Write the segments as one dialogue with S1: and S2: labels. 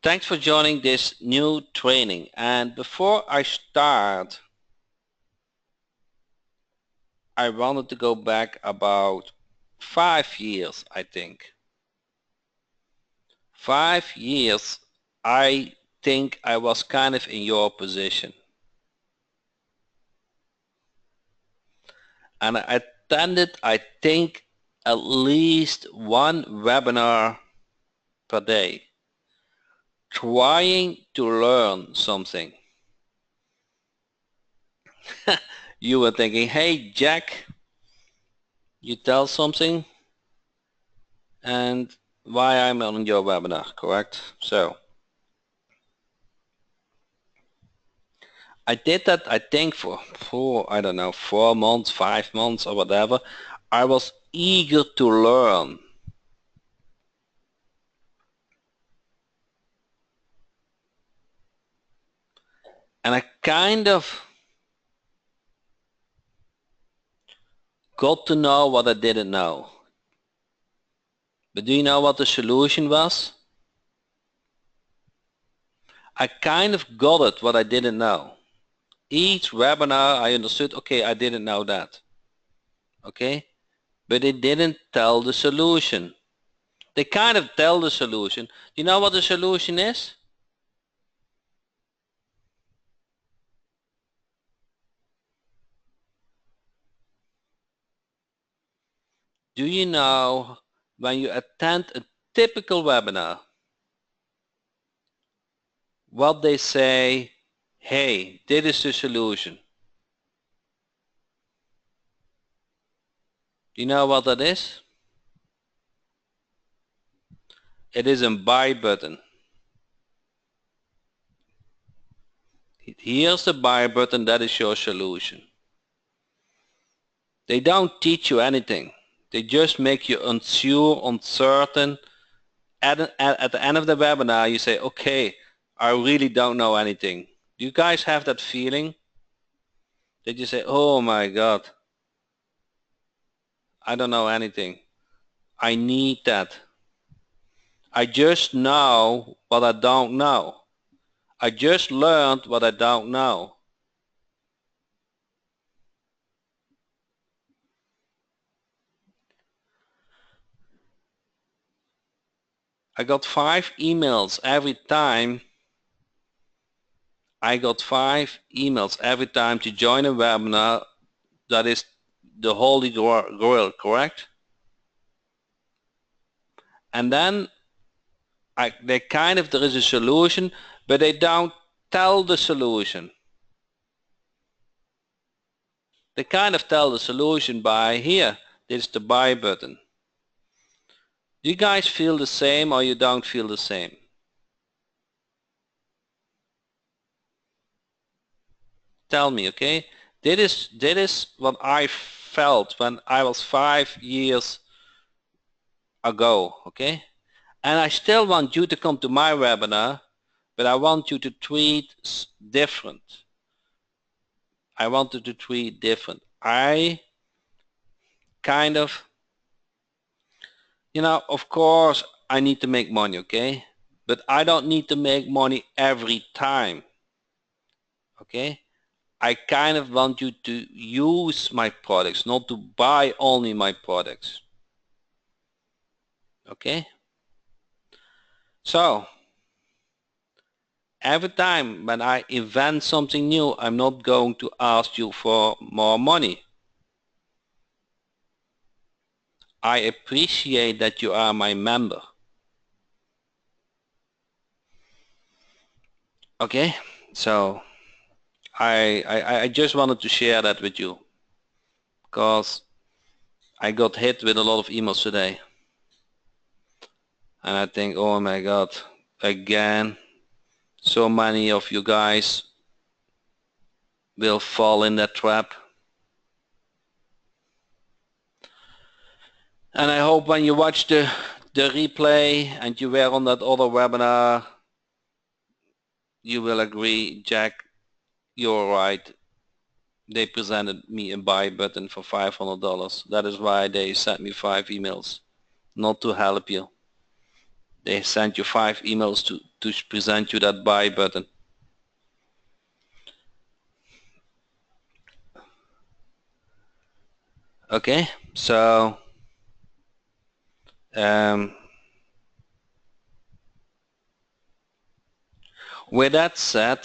S1: Thanks for joining this new training. And before I start, I wanted to go back about 5 years, I think. 5 years, I think I was kind of in your position. And I attended, I think, at least one webinar per day, trying to learn something. You were thinking, hey, Jack, you tell something and why I'm on your webinar, correct? So I did that, I think, for I don't know, 4 months, 5 months or whatever. I was eager to learn. And I kind of got to know what I didn't know. But do you know what the solution was? I kind of got it, what I didn't know. Each webinar I understood, okay, I didn't know that. Okay? But it didn't tell the solution. They kind of tell the solution. Do you know what the solution is? Do you know when you attend a typical webinar, what they say, hey, this is the solution. Do you know what that is? It is a buy button. Here's the buy button, that is your solution. They don't teach you anything. They just make you unsure, uncertain. At the end of the webinar, you say, okay, I really don't know anything. Do you guys have that feeling? That you say, oh my God, I don't know anything. I need that. I just know what I don't know. I just learned what I don't know. I got 5 emails every time. I got 5 emails every time to join a webinar. That is the holy grail, correct? And then there is a solution, but they don't tell the solution. They kind of tell the solution by here. This is the buy button. Do you guys feel the same or you don't feel the same? Tell me, okay? That is what I felt when I was 5 years ago, okay? And I still want you to come to my webinar, but I want you to treat different. I wanted to treat different. I kind of, of course I need to make money, okay? But I don't need to make money every time, okay? I kind of want you to use my products, not to buy only my products, okay? So every time when I invent something new, I'm not going to ask you for more money. I appreciate that you are my member. Okay, so I just wanted to share that with you because I got hit with a lot of emails today. And I think, oh my God, again, so many of you guys will fall in that trap. And I hope when you watch the replay and you were on that other webinar, you will agree, Jack, you're right. They presented me a buy button for $500. That is why they sent me 5 emails, not to help you. They send you 5 emails to present you that buy button. Okay, so with that said,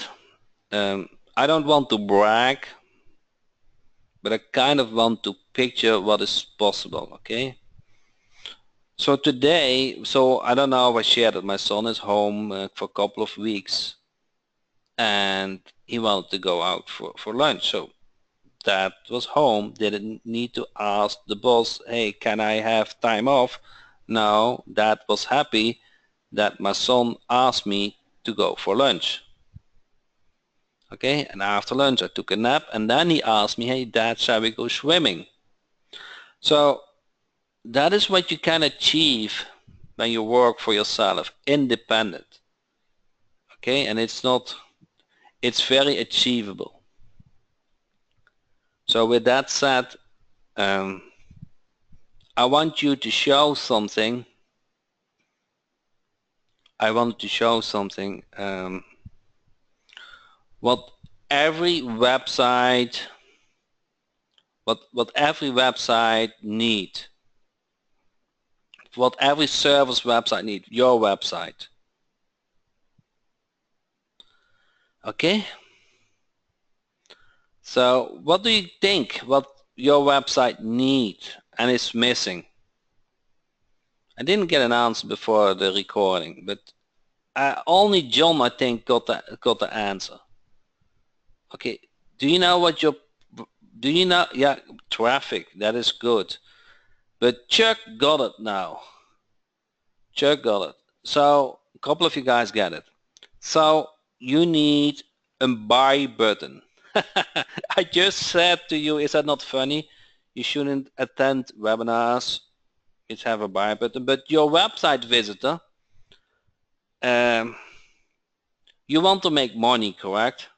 S1: I don't want to brag, but I kind of want to picture what is possible, okay? So today, I don't know if I shared that my son is home for a couple of weeks and he wanted to go out for lunch. So Dad was home, didn't need to ask the boss, hey, can I have time off? No, Dad was happy that my son asked me to go for lunch. Okay, and after lunch I took a nap and then he asked me, hey Dad, shall we go swimming? So that is what you can achieve when you work for yourself, independent. Okay, and it's very achievable. So with that said, I want you to show something. I want to show something what every website needs, what every service website needs, your website. Okay? So what do you think what your website needs and is missing? I didn't get an answer before the recording, but only John, I think, got the answer. Okay, do you know what yeah, traffic, that is good. But Chuck got it now. Chuck got it. So a couple of you guys get it. So you need a buy button. I just said to you, is that not funny? You shouldn't attend webinars. It's have a buy button. But your website visitor, you want to make money, correct?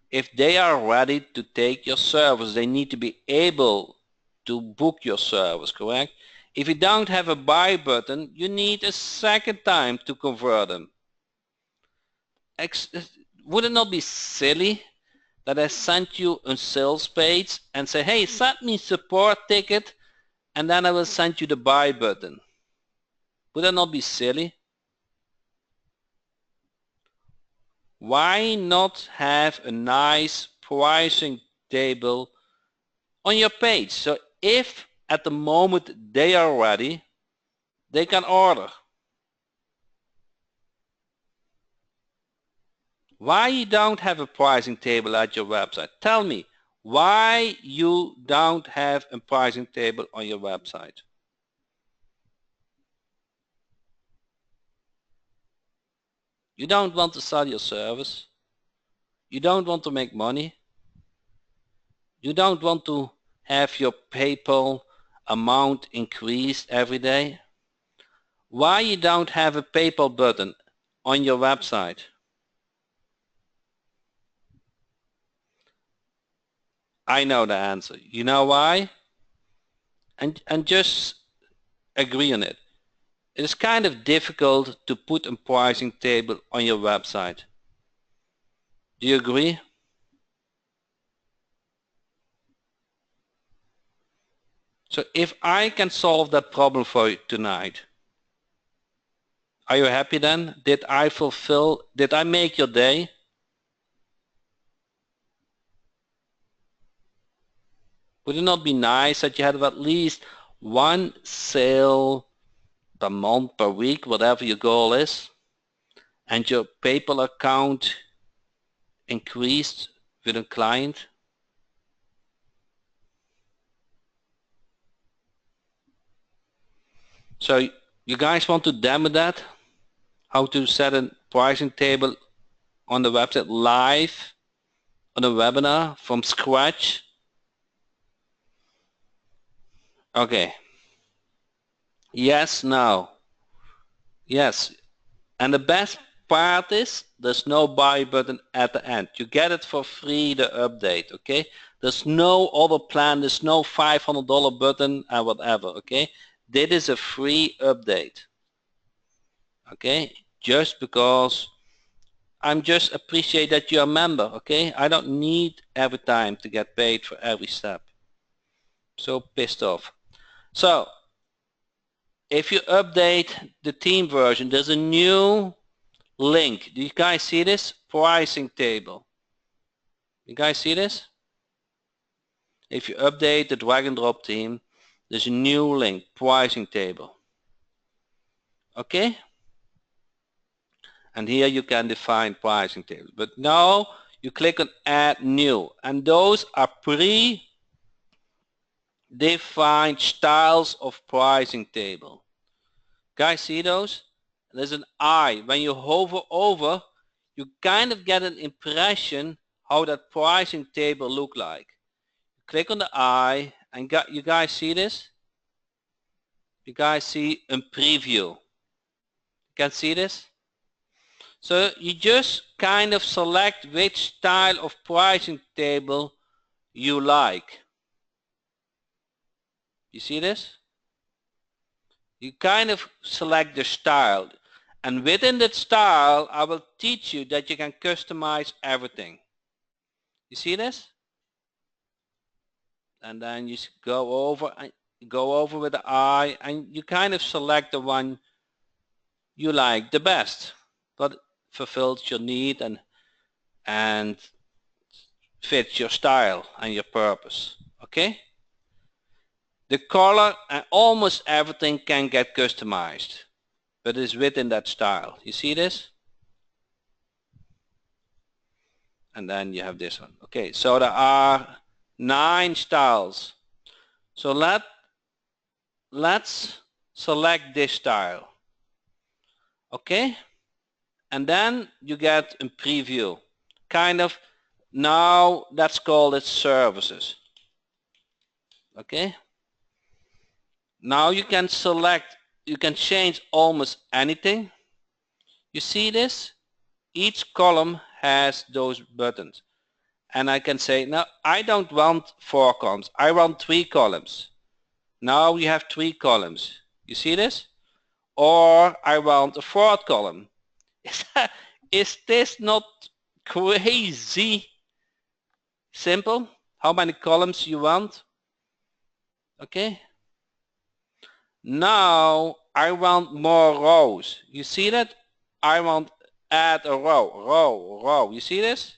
S1: If they are ready to take your service, they need to be able to book your service, correct? If you don't have a buy button, you need a second time to convert them. Would it not be silly that I sent you a sales page and say, hey, send me support ticket, and then I will send you the buy button? Would that not be silly? Why not have a nice pricing table on your page? So if at the moment they are ready, they can order. Why you don't have a pricing table at your website? Tell me why you don't have a pricing table on your website. You don't want to sell your service. You don't want to make money. You don't want to have your PayPal amount increased every day. Why you don't have a PayPal button on your website? I know the answer. You know why? And just agree on it. It is kind of difficult to put a pricing table on your website. Do you agree? So if I can solve that problem for you tonight, are you happy then? Did I make your day? Would it not be nice that you had at least one sale per month, per week, whatever your goal is, and your PayPal account increased with a client? So you guys want to demo that? How to set a pricing table on the website live on a webinar from scratch? Okay. Yes, no. Yes. And the best part is there's no buy button at the end. You get it for free, the update, okay? There's no other plan. There's no $500 button and whatever, okay? this is a free update. Okay, just because I'm just appreciate that you're a member. Okay, I don't need every time to get paid for every step. So pissed off. So if you update the team version, there's a new link. Do you guys see this? Pricing table. You guys see this? If you update the drag and drop team, there's a new link, pricing table. Okay? And here you can define pricing table. But now you click on add new, and those are pre-defined styles of pricing table. Guys, see those? There's an eye. When you hover over, you kind of get an impression how that pricing table look like. Click on the eye, and you guys see this? You guys see a preview. You can see this? So you just kind of select which style of pricing table you like. You see this? You kind of select the style, and within that style I will teach you that you can customize everything. You see this? And then you go over with the eye, and you kind of select the one you like the best, but fulfills your need and fits your style and your purpose. Okay? The color and almost everything can get customized, but it's within that style. You see this? And then you have this one. Okay, so there are 9 styles. So let's select this style. Okay? And then you get a preview. Kind of, now let's call it services. Okay? Now you can select, you can change almost anything. You see this? Each column has those buttons. And I can say, now I don't want 4 columns. I want 3 columns. Now we have 3 columns. You see this? Or I want a 4th column. Is this not crazy simple? How many columns you want? Okay. Now I want more rows. You see that? I want add a row. You see this?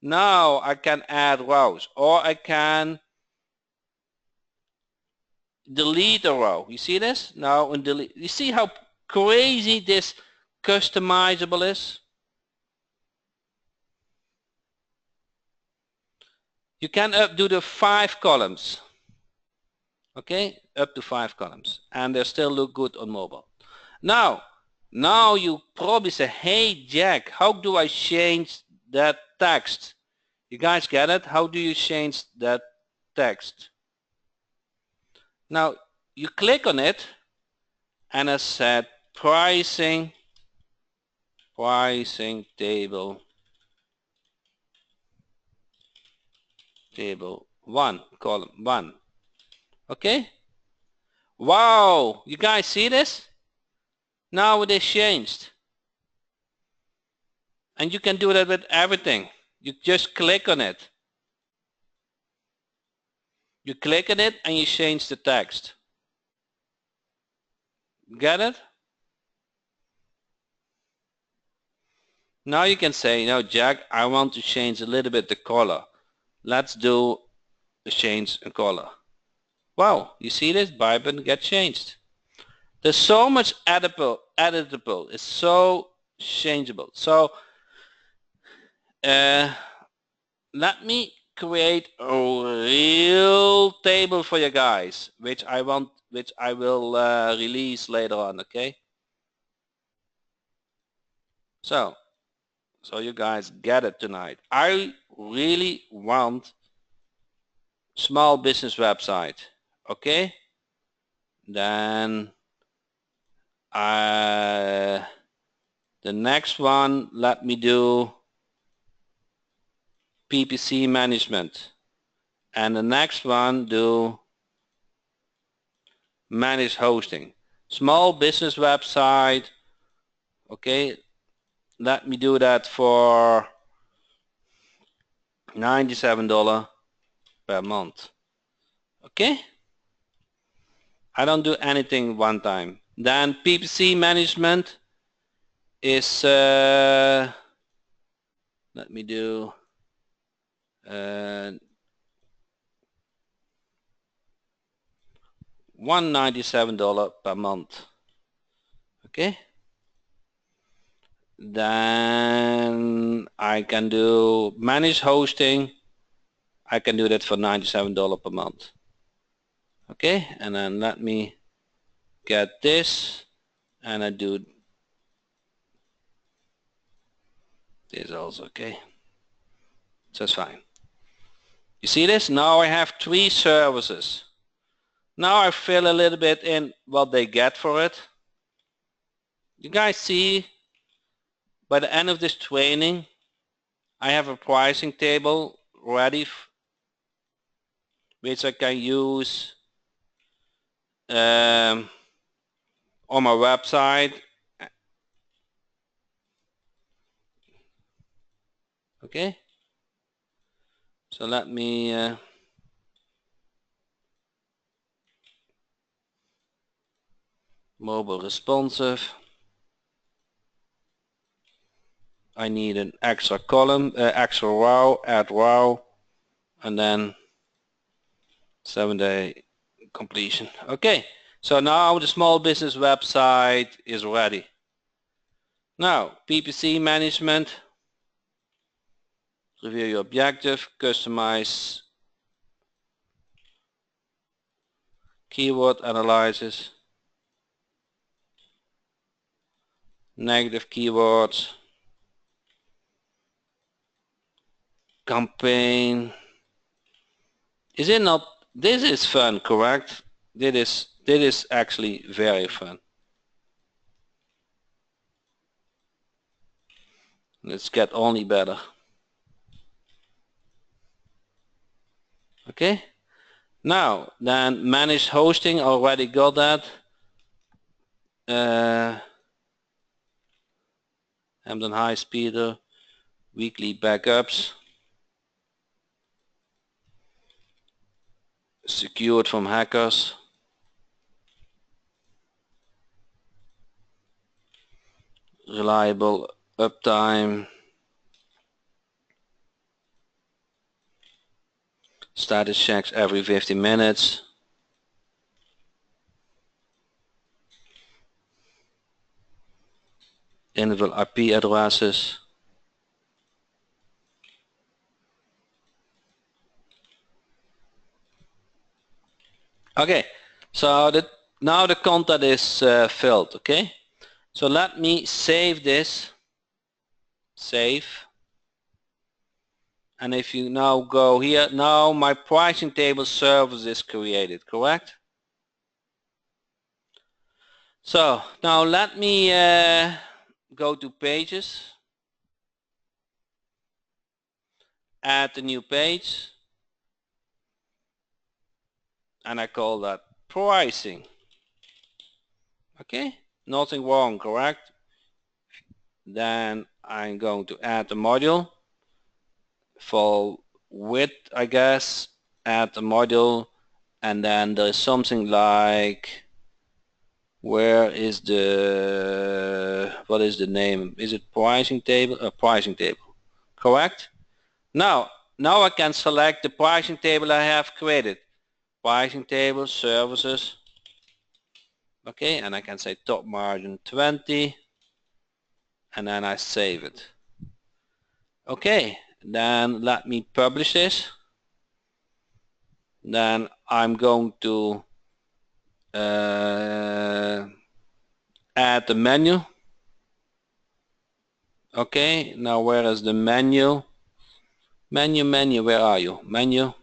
S1: Now I can add rows, or I can delete a row. You see this? Now and delete. You see how crazy this customizable is? You can do the 5 columns. Okay, up to 5 columns, and they still look good on mobile. Now you probably say, hey Jack, how do I change that text? You guys get it? How do you change that text? Now you click on it, and I said pricing table 1, column 1. Okay? Wow, you guys see this? Now it is changed. And you can do that with everything. You just click on it. You click on it and you change the text. Get it? Now you can say, no, Jack, I want to change a little bit the color. Let's do a change in color. Wow, you see this? Buy button get changed. There's so much editable. It's so changeable. So let me create a real table for you guys, which I will release later on. Okay. So you guys get it tonight. I really want small business website. Okay. Then the next one, let me do PPC management, and the next one do manage hosting. Small business website. Okay, let me do that for $97 per month. Okay, I don't do anything one time. Then PPC management is let me do $197 per month. Okay, then I can do manage hosting. I can do that for $97 per month. Okay, and then let me get this, and I do this also. Okay, so that's fine. You see this? Now I have 3 services. Now I fill a little bit in what they get for it. You guys see, by the end of this training, I have a pricing table ready which I can use on my website. Okay, so let me mobile responsive. I need an extra column, extra row, add row, and then 7-day completion. Okay, so now the small business website is ready. Now, PPC management, review your objective, customize keyword analysis, negative keywords, campaign. Is it not? This is fun, correct? This is actually very fun. Let's get only better. Okay. Now then, manage hosting. Already got that. Hamden High Speeder, weekly backups, secured from hackers. Reliable uptime, status checks every 50 minutes. Individual IP addresses. Okay, so now the content is filled. Okay, so let me save this. Save. And if you now go here, now my pricing table service is created, correct? So now let me go to pages, add a new page, and I call that pricing. Okay, nothing wrong, correct? Then I'm going to add the module for width, I guess, add the module, and then there's something like, where is the, what is the name? Is it pricing table? Pricing table, correct? Now I can select the pricing table I have created. Pricing table, services. Okay, and I can say top margin 20, and then I save it. Okay, then let me publish this. Then I'm going to add the menu. Okay, now where is the menu? Menu, where are you? Menu.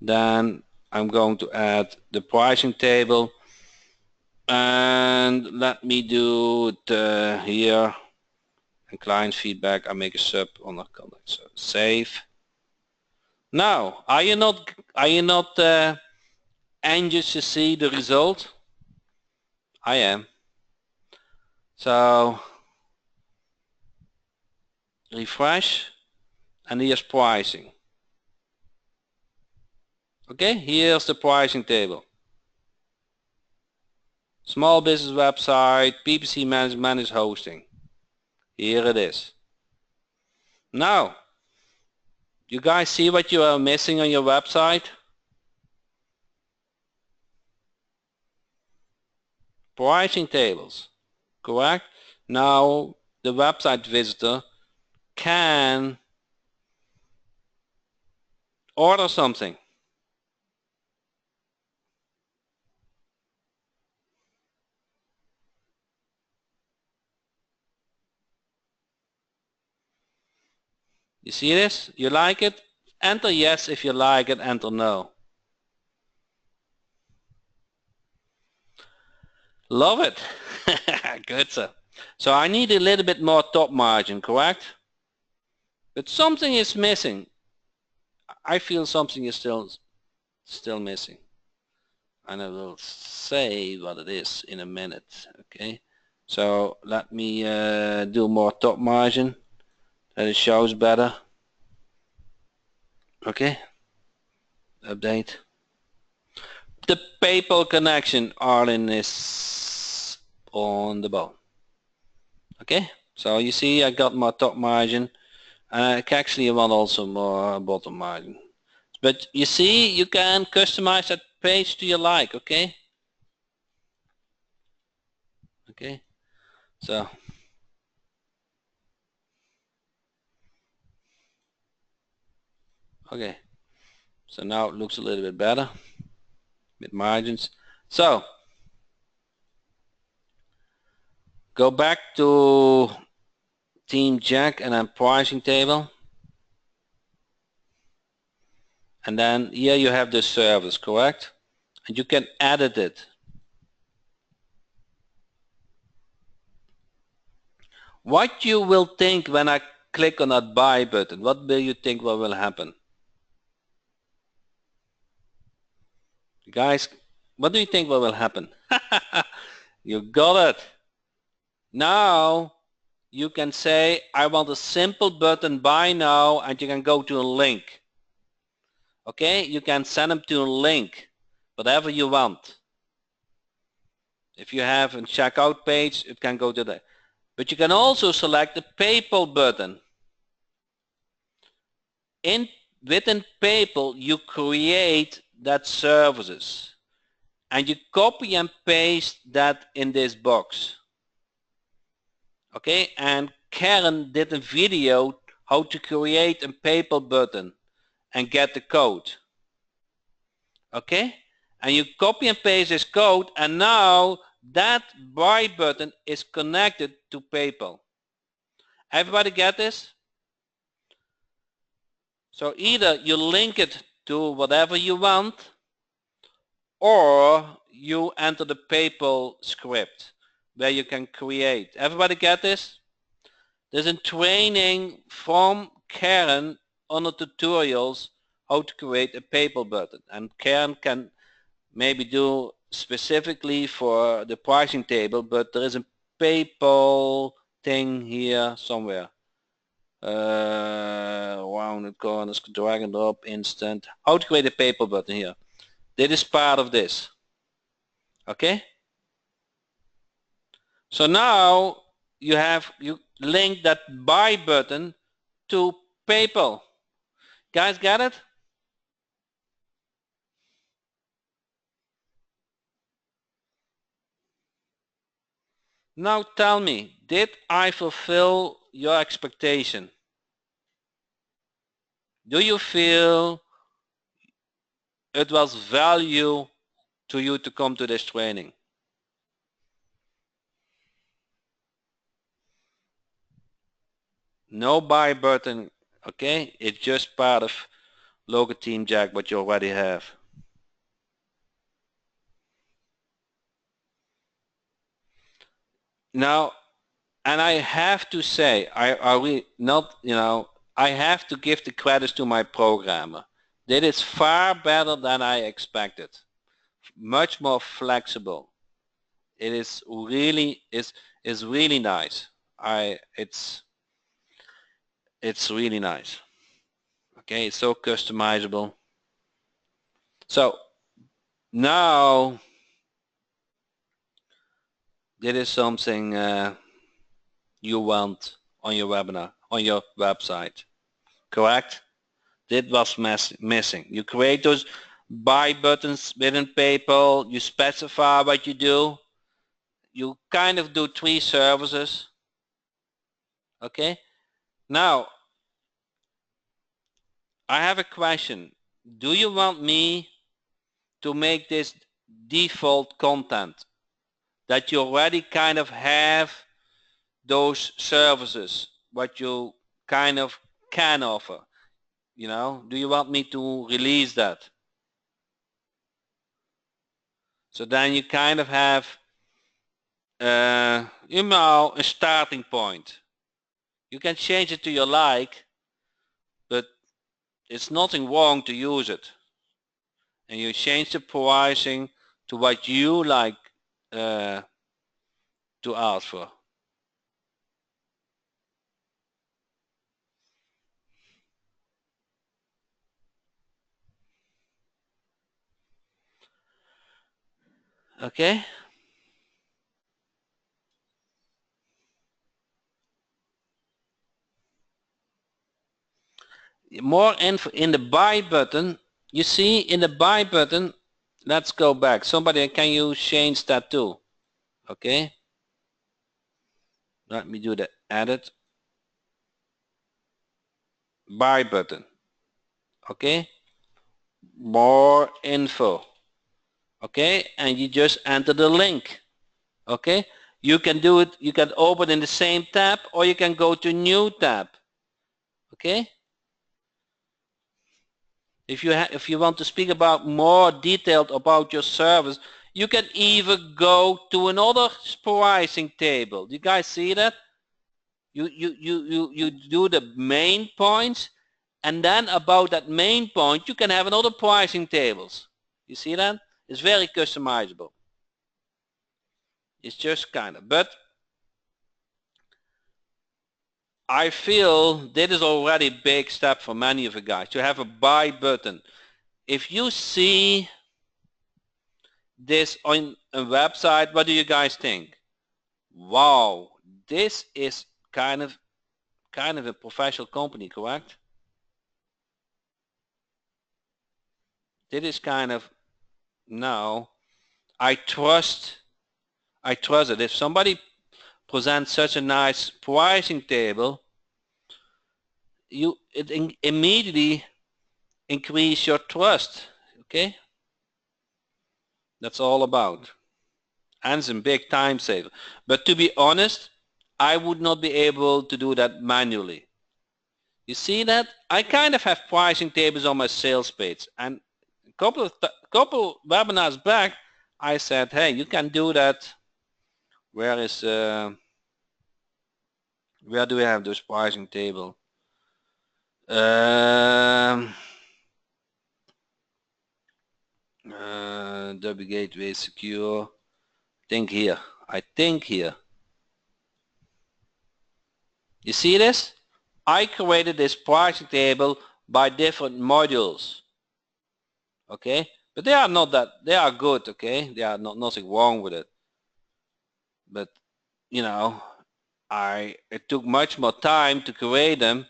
S1: Then I'm going to add the pricing table, and let me do it here. And client feedback, I make a sub on the contact. So save. Now, are you not anxious to see the result? I am. So refresh, and here's pricing. Okay, here's the pricing table. Small business website, PPC managed hosting. Here it is. Now, you guys see what you are missing on your website? Pricing tables, correct? Now, the website visitor can order something. You see this? You like it? Enter yes if you like it, enter no. Love it. Good, sir. So I need a little bit more top margin, correct? But something is missing. I feel something is still missing. And I will say what it is in a minute, okay? So let me do more top margin, that it shows better. Okay, update. The PayPal connection, Arlen is on the ball. Okay, so you see I got more top margin, and I actually want also more bottom margin. But you see, you can customize that page to your like, okay? Okay, so okay, so now it looks a little bit better with margins. So go back to Team Jack and then pricing table, and then here you have the service, correct? And you can edit it. What you will think when I click on that buy button, what will you think what will happen? Guys, what do you think what will happen? You got it. Now you can say I want a simple button buy now, and you can go to a link. Okay, you can send them to a link, whatever you want. If you have a checkout page, it can go to that. But you can also select the PayPal button. Within PayPal, you create that services, and you copy and paste that in this box. Okay, and Karen did a video how to create a PayPal button and get the code. Okay, and you copy and paste this code, and now that buy button is connected to PayPal. Everybody get this? So either you link it to whatever you want, or you enter the PayPal script where you can create. Everybody get this? There's a training from Karen on the tutorials how to create a PayPal button, and Karen can maybe do specifically for the pricing table, but there is a PayPal thing here somewhere. Rounded corners, drag and drop, instant. How to create a PayPal button here. This is part of this. Okay? So now you link that buy button to PayPal. Guys, get it? Now tell me, did I fulfill your expectation? Do you feel it was value to you to come to this training? No buy button, okay? It's just part of local Team Jack, what you already have. Now, and I have to say, I have to give the credits to my programmer. That is far better than I expected. Much more flexible. It is really is really nice. It's really nice. Okay, it's so customizable. So now this is something you want on your webinar, on your website, correct? That was missing. You create those buy buttons within PayPal, you specify what you do, you kind of do 3 services, okay? Now, I have a question. Do you want me to make this default content that you already kind of have those services, what you kind of can offer? You know, do you want me to release that? So then you kind of have, you know, a starting point. You can change it to your like, but it's nothing wrong to use it. And you change the pricing to what you like to ask for. Okay. More info in the buy button. You see in the buy button, let's go back. Somebody, can you change that too? Okay. Let me do the edit. Buy button. Okay. More info. Okay. And you just enter the link. Okay. You can do it. You can open in the same tab or you can go to new tab. Okay. If you want to speak about more detailed about your service, you can even go to another pricing table. Do you guys see that? You do the main points, and then about that main point you can have another pricing tables. You see that? It's very customizable. It's just kind of, but I feel this is already a big step for many of you guys to have a buy button. If you see this on a website, what do you guys think? Wow, this is kind of a professional company, correct? This is kind of, no, I trust it. If somebody presents such a nice pricing table, it immediately increase your trust. Okay, that's all about. And some big time saver. But to be honest, I would not be able to do that manually. You see that? I kind of have pricing tables on my sales page, and a couple webinars back, I said, hey, you can do that. Where do we have this pricing table? W gateway secure. I think here. You see this? I created this pricing table by different modules. Okay, but they are not that, they are good. Okay, they are nothing wrong with it. But you know, it took much more time to create them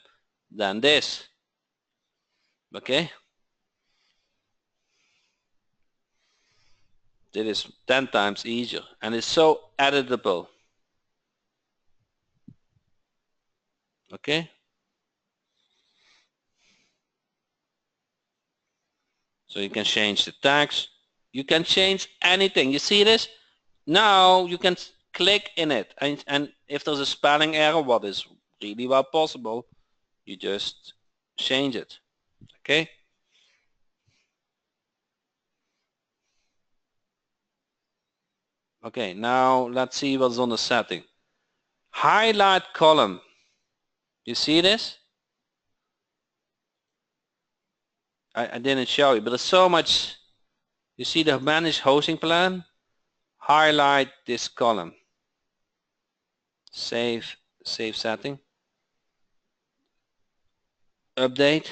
S1: than this. Okay, it is 10 times easier and it's so editable. Okay, so you can change the tags, you can change anything. You see this? Now you can click in it, and if there's a spelling error, what is really well possible, you just change it. Okay, okay, now let's see what's on the setting. Highlight column. You see this? I didn't show you, but there's so much. You see the manage hosting plan? Highlight this column. Save setting. Update.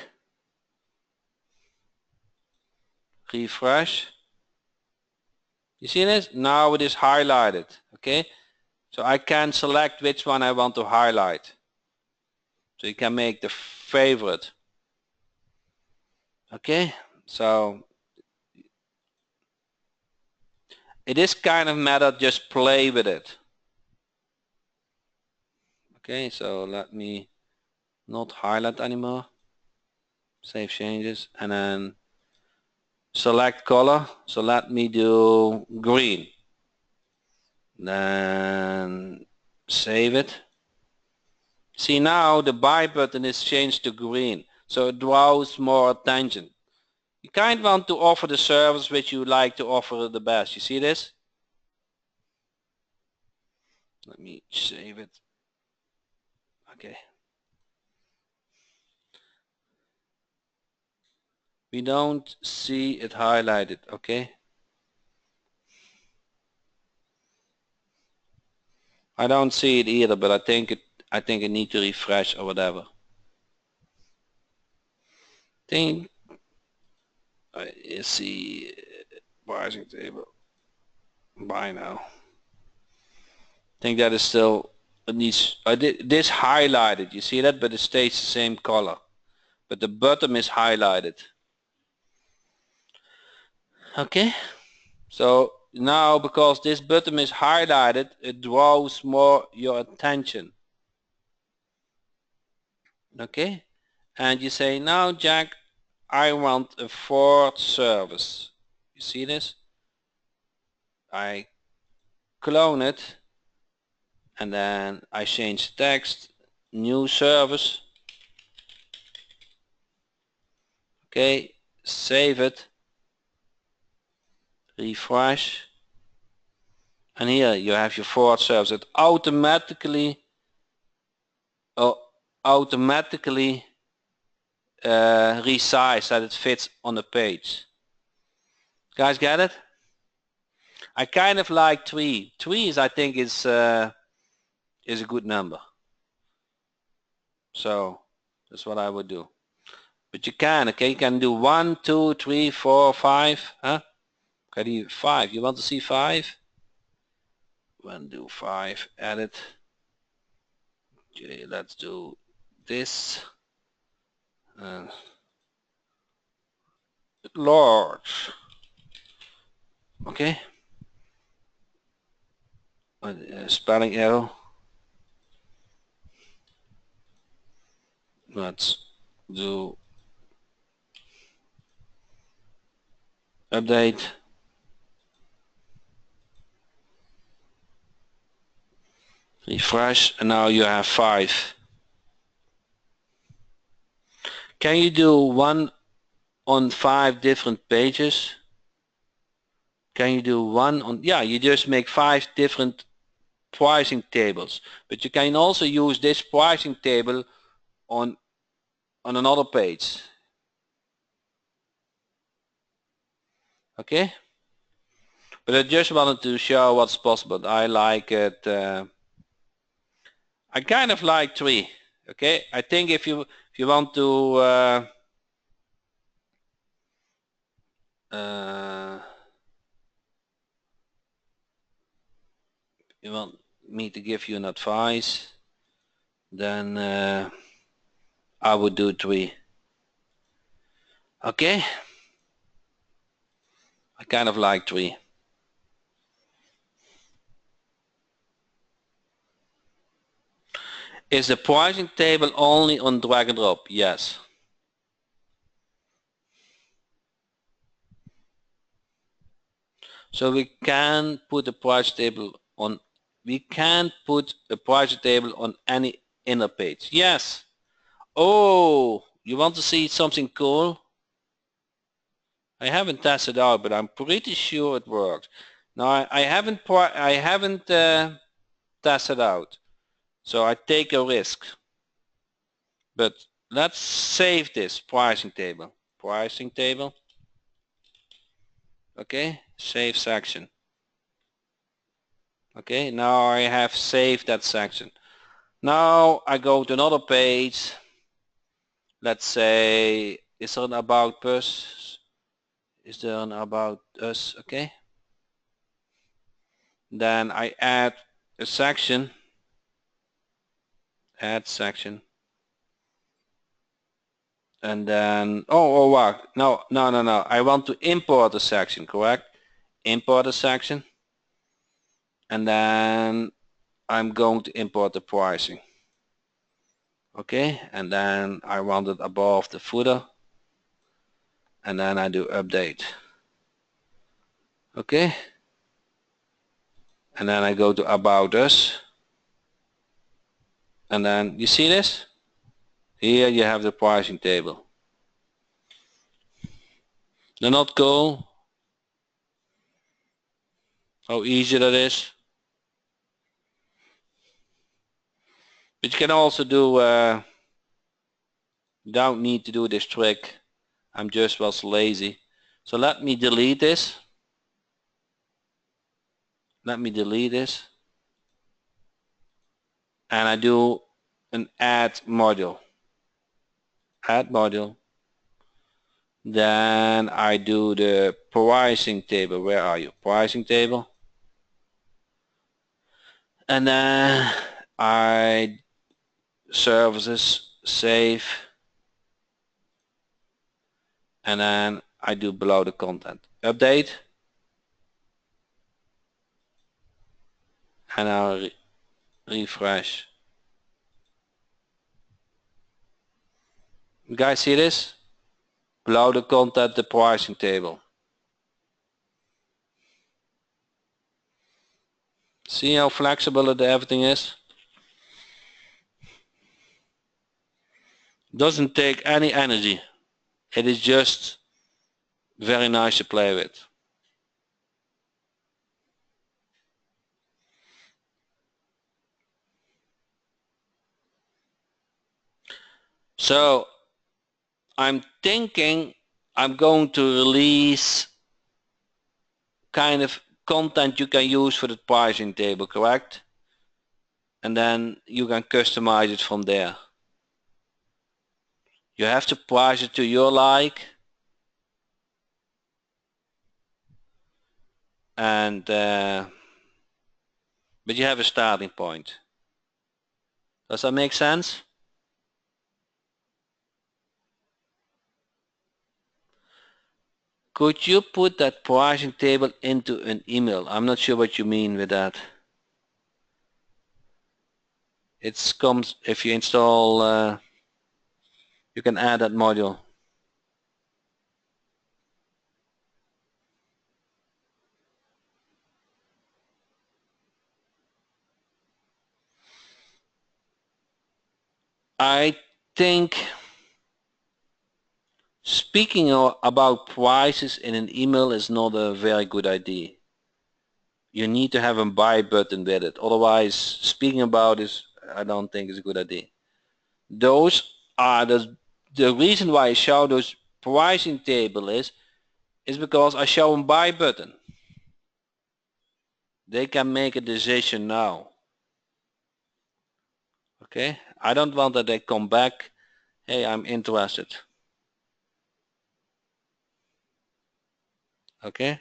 S1: Refresh. You see this? Now it is highlighted. Okay? So I can select which one I want to highlight. So you can make the favorite. Okay? So it is kind of method, just play with it. Okay, so let me not highlight anymore. Save changes and then select color. So let me do green. Then save it. See, now the buy button is changed to green, so it draws more attention. You kind of want to offer the service which you like to offer the best. You see this? Let me save it. Okay. We don't see it highlighted, okay? I don't see it either, but I think it needs to refresh or whatever. Think I see pricing table. Buy now. I think that is still, it needs, this highlighted, you see that, but it stays the same color. But the bottom is highlighted. Okay, so now because this bottom is highlighted, it draws more your attention. Okay, and you say, now Jack, I want a Ford service. You see this? I clone it and then I change the text, new service. Okay, save it, refresh, and here you have your Ford service. It automatically resize that it fits on the page. Guys, get it? I kind of like 3. 3 is, I think, is a good number. So that's what I would do. But you can, okay, you can do 1, 2, 3, 4, 5, huh? Can you 5? You want to see 5? 1, do 5, edit. Okay, let's do this. Large. Okay. Spelling error. Let's do update. Refresh, and now you have 5. Can you do 1 on 5 different pages? Can you do 1 on, yeah, you just make 5 different pricing tables, but you can also use this pricing table on another page. Okay, but I just wanted to show what's possible. I like it. I kind of like 3. Okay, I think if you want to you want me to give you an advice, then I would do 3. Okay, I kind of like 3. Is the pricing table only on drag and drop? Yes. So we can put a price table on, we can put a price table on any inner page. Yes. Oh, you want to see something cool? I haven't tested out, but I'm pretty sure it works. Now I haven't tested out, so I take a risk. But let's save this pricing table. pricing table. Okay, save section. Okay, now I have saved that section. Now I go to another page. Let's say, is there an about us? Is there an about us? Okay. Then I add a section. Add section. And then, oh wow, no. I want to import a section, correct? Import a section. And then I'm going to import the pricing. Okay, and then I want it above the footer. And then I do update. Okay. And then I go to about us. And then you see this? Here you have the pricing table. They're not cool. How easy that is. But you can also do, don't need to do this trick. I'm just was lazy. So let me delete this. Let me delete this. And I do an add module. Add module. Then I do the pricing table. Where are you? Pricing table. And then I services, save. And then I do below the content. Update. And I'll refresh. You guys see this? Below the content, the pricing table. See how flexible everything is? Doesn't take any energy. It is just very nice to play with. So I'm thinking I'm going to release kind of content you can use for the pricing table, correct? And then you can customize it from there. You have to price it to your like. And but you have a starting point. Does that make sense? Could you put that pricing table into an email? I'm not sure what you mean with that. It comes if you install, you can add that module. I think speaking about prices in an email is not a very good idea. You need to have a buy button with it. Otherwise, speaking about this, I don't think is a good idea. Those are the reason why I show those pricing table is because I show a buy button. They can make a decision now. Okay, I don't want that they come back, hey, I'm interested. Okay.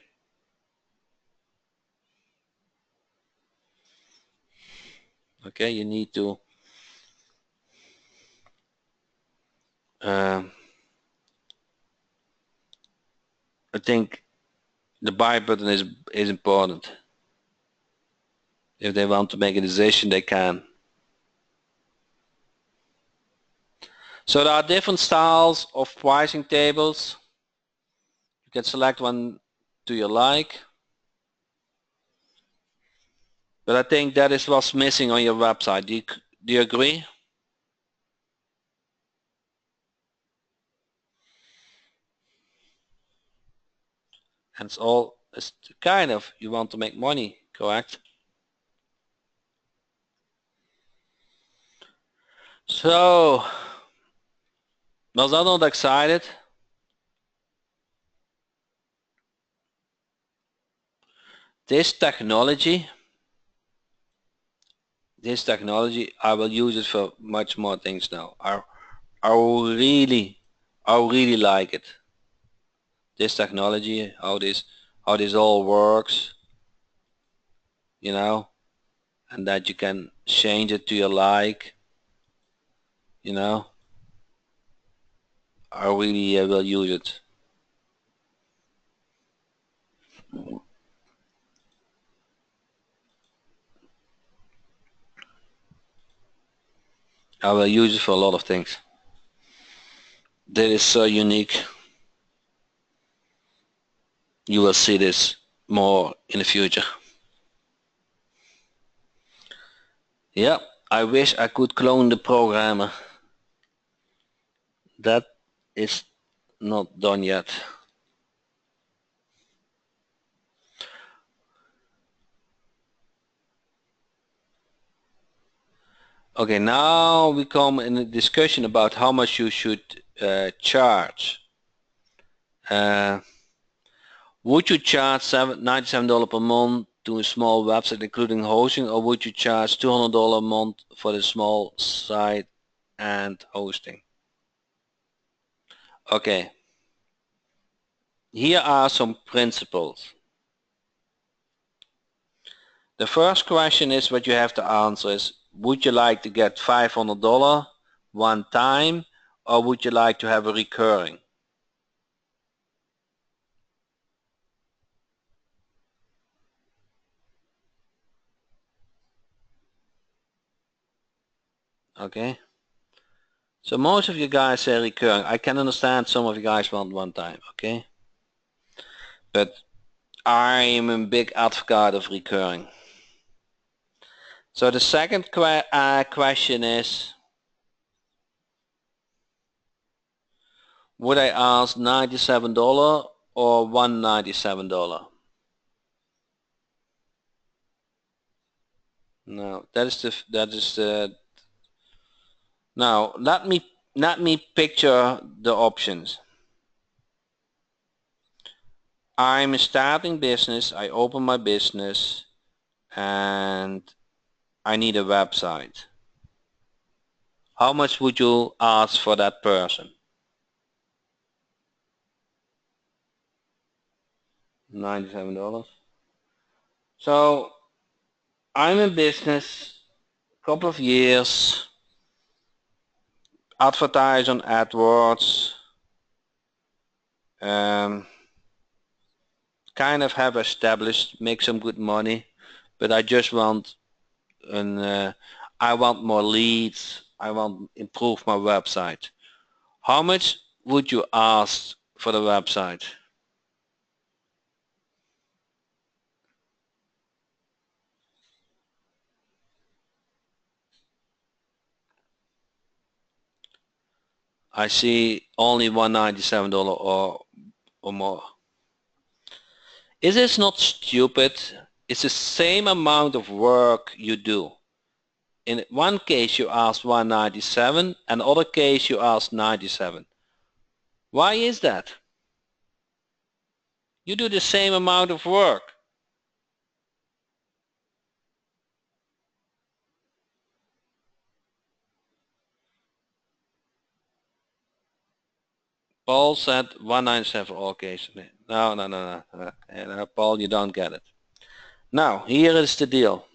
S1: Okay, you need to I think the buy button is important. If they want to make a decision, they can. So there are different styles of pricing tables. You can select one to your like. But I think that is what's missing on your website. Do you agree? And it's kind of, you want to make money, correct? So, was I not excited? This technology, I will use it for much more things now. I really like it. This technology, how this all works, you know, and that you can change it to your like, you know. I really will use it. I will use it for a lot of things. That is so unique. You will see this more in the future. Yeah, I wish I could clone the programmer. That is not done yet. Okay, now we come in a discussion about how much you should charge. Would you charge $97 per month to a small website including hosting, or would you charge $200 a month for the small site and hosting? Okay, here are some principles. The first question is what you have to answer is, would you like to get $500 one time, or would you like to have a recurring? Okay, so most of you guys say recurring. I can understand some of you guys want one time, okay, but I'm a big advocate of recurring. So the second question is, would I ask $97 or $197? No, that is the now let me picture the options. I'm a starting business, I open my business, and I need a website. How much would you ask for that person? $97. So I'm in business, couple of years, advertise on AdWords, kind of have established, make some good money, but I just want I want more leads, I want to improve my website. How much would you ask for the website? I see only $197 or more. Is this not stupid? It's the same amount of work you do. In one case you ask 197, and other case you ask 97. Why is that? You do the same amount of work. Paul said 197 for all cases. No, Paul, you don't get it. Now, here is the deal.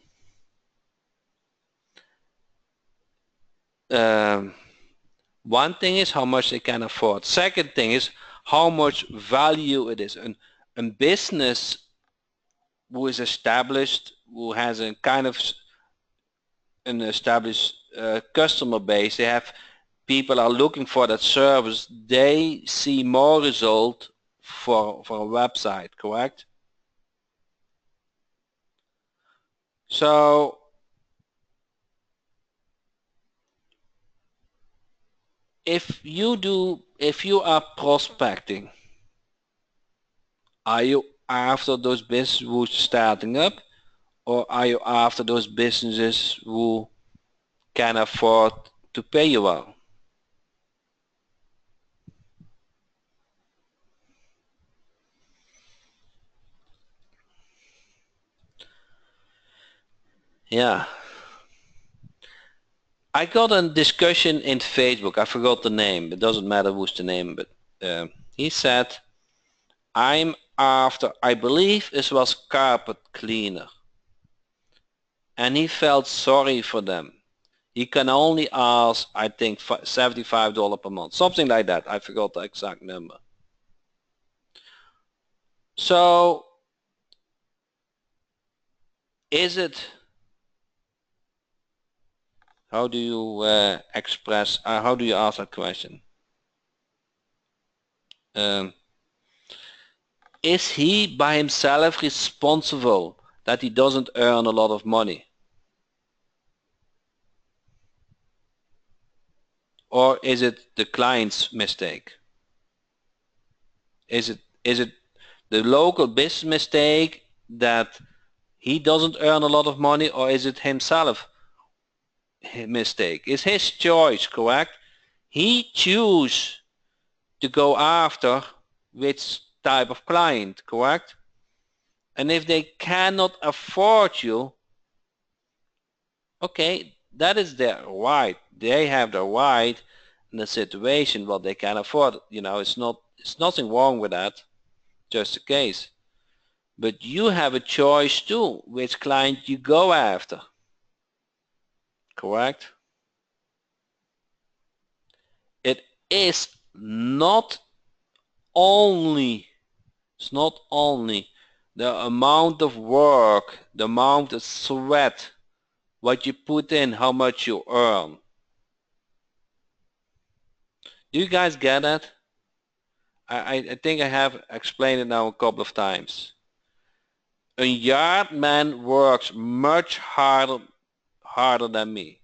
S1: One thing is how much they can afford. Second thing is how much value it is. A business who is established, who has a kind of an established customer base, they have people are looking for that service, they see more result for a website, correct? So if you are prospecting, are you after those businesses who are starting up, or are you after those businesses who can afford to pay you well? Yeah. I got a discussion in Facebook. I forgot the name. It doesn't matter who's the name, but he said, I'm after, I believe it was carpet cleaner. And he felt sorry for them. He can only ask, I think, $75 per month. Something like that. I forgot the exact number. So, is it, how do you how do you ask that question? Is he by himself responsible that he doesn't earn a lot of money? Or is it the client's mistake? Is it the local business mistake that he doesn't earn a lot of money, or is it himself mistake? It's his choice, correct? He choose to go after which type of client, correct? And if they cannot afford you, okay, that is their right. They have the right in the situation what they can afford. You know, it's nothing wrong with that, just a case. But you have a choice too, which client you go after. Correct? It is not only, it's not only the amount of work, the amount of sweat, what you put in, how much you earn. Do you guys get that? I think I have explained it now a couple of times. A yard man works much harder than me.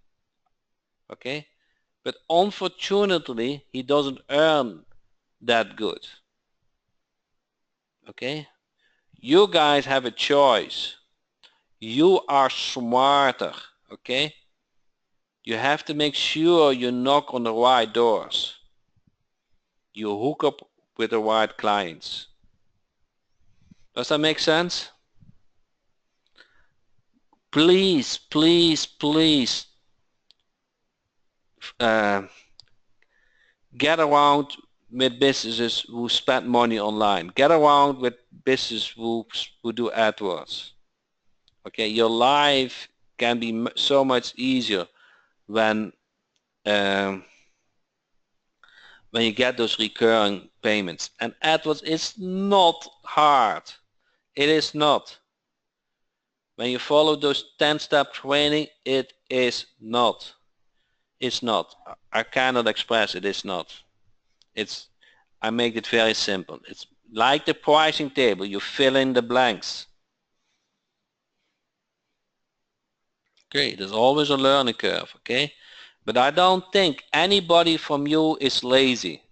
S1: Okay? But unfortunately, he doesn't earn that good. Okay? You guys have a choice. You are smarter. Okay? You have to make sure you knock on the right doors. You hook up with the right clients. Does that make sense? Please, please, please get around with businesses who spend money online. Get around with businesses who do AdWords. Okay, your life can be so much easier when um, when you get those recurring payments. And AdWords is not hard. It is not. When you follow those 10-step training, it is not. It's not. I cannot express it. It's not. It's. I make it very simple. It's like the pricing table. You fill in the blanks. Okay, there's always a learning curve. Okay, but I don't think anybody from you is lazy.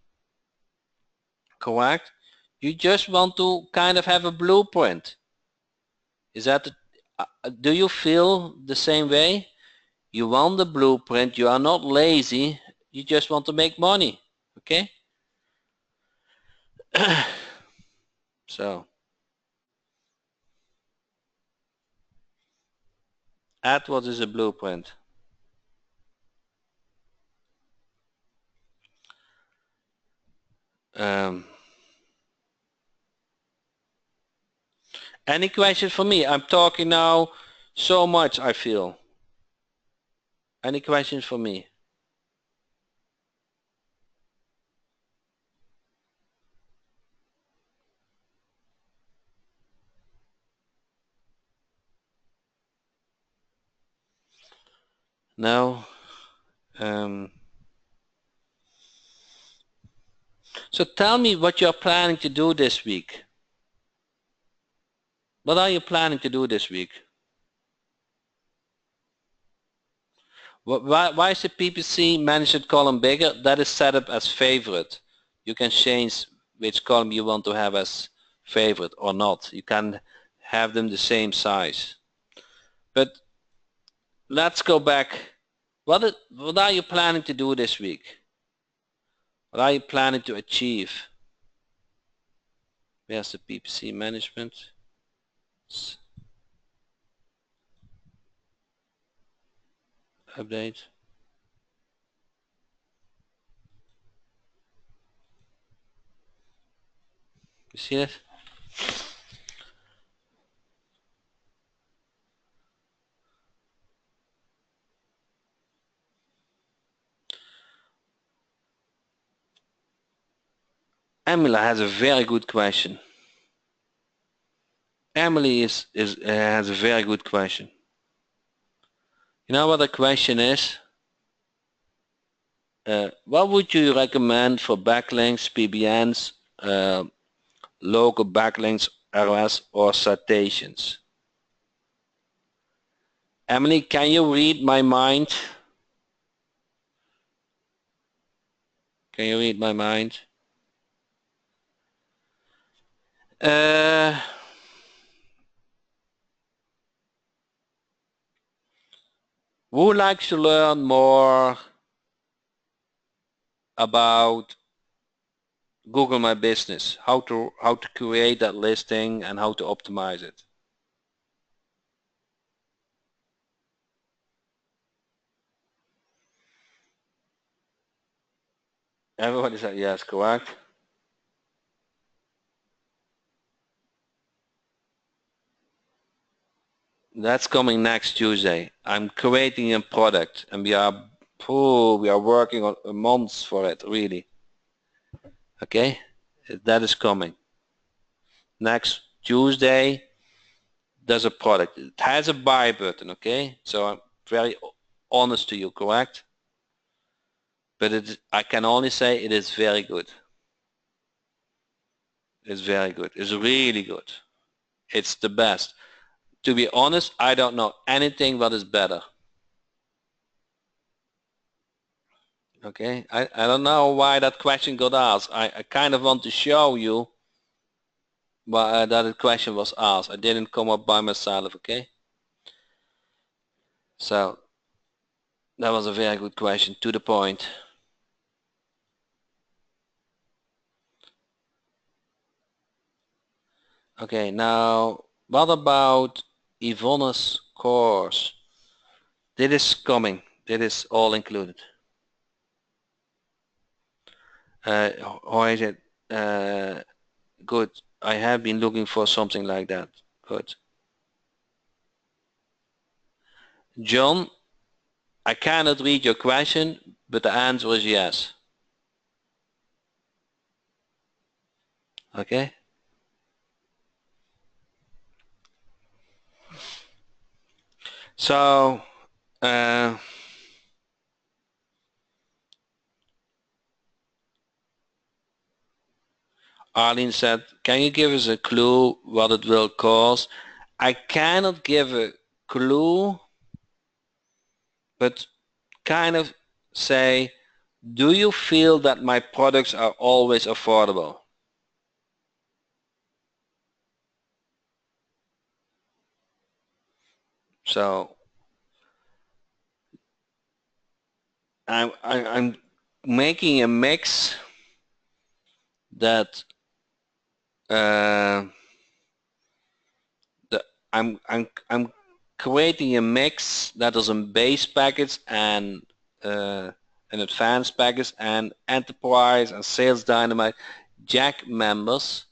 S1: Correct? You just want to kind of have a blueprint. Is that? Do you feel the same way? You want the blueprint. You are not lazy. You just want to make money. Okay? So, AdWords is a blueprint. Any questions for me? I'm talking now so much, I feel. Any questions for me? No? So tell me what you're planning to do this week. What are you planning to do this week? Why is the PPC management column bigger? That is set up as favorite. You can change which column you want to have as favorite or not. You can have them the same size. But let's go back. What are you planning to do this week? What are you planning to achieve? Where's the PPC management? update. You see it? Emila has a very good question. Emily has a very good question. You know what the question is? What would you recommend for backlinks, PBNs, local backlinks, ROS, or citations? Emily, can you read my mind? Can you read my mind? Who likes to learn more about Google My Business, how to create that listing and how to optimize it? Everybody said yes, correct. That's coming next Tuesday. I'm creating a product and we are working on months for it, really. Okay, that is coming. Next Tuesday, there's a product. It has a buy button, okay? So I'm very honest to you, correct? But I can only say it is very good. It's very good. It's really good. It's the best. To be honest, I don't know anything what is better. Okay, I don't know why that question got asked. I kind of want to show you why that question was asked. I didn't come up by myself, okay? So that was a very good question, to the point. Okay, now what about Yvonne's course? This is coming. This is all included. How is it? Good. I have been looking for something like that. Good. John, I cannot read your question, but the answer is yes. Okay. So Arlene said, can you give us a clue what it will cost? I cannot give a clue, but kind of say, do you feel that my products are always affordable? So I'm making a mix that I'm creating a mix that is a base package and an advanced package and enterprise and sales dynamite Jack members,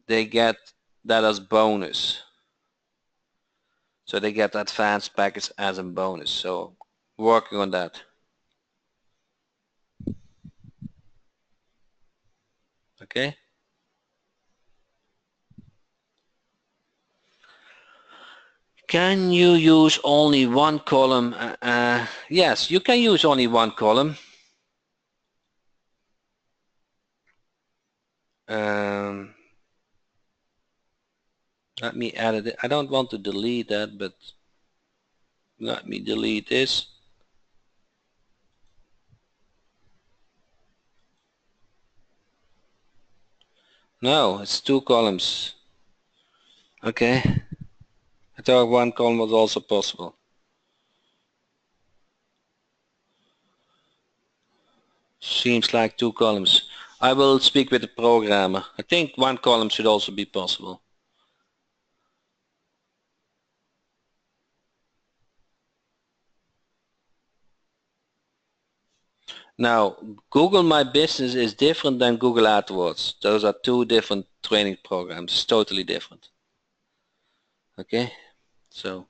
S1: they get that as bonus. So they get advanced package as a bonus. So working on that. Okay. Can you use only one column? Yes, you can use only one column. Let me edit it. I don't want to delete that, but let me delete this. No, it's two columns. Okay. I thought one column was also possible. Seems like two columns. I will speak with the programmer. I think one column should also be possible. Now, Google My Business is different than Google AdWords. Those are two different training programs. It's totally different. Okay, so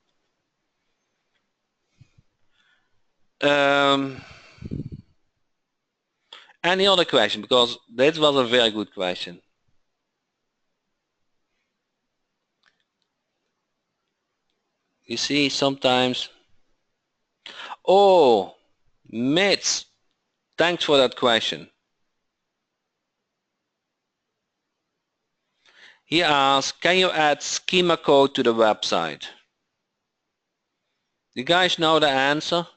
S1: any other question? Because that was a very good question. You see, sometimes. Oh, Mitz, thanks for that question. He asked, can you add schema code to the website? You guys know the answer?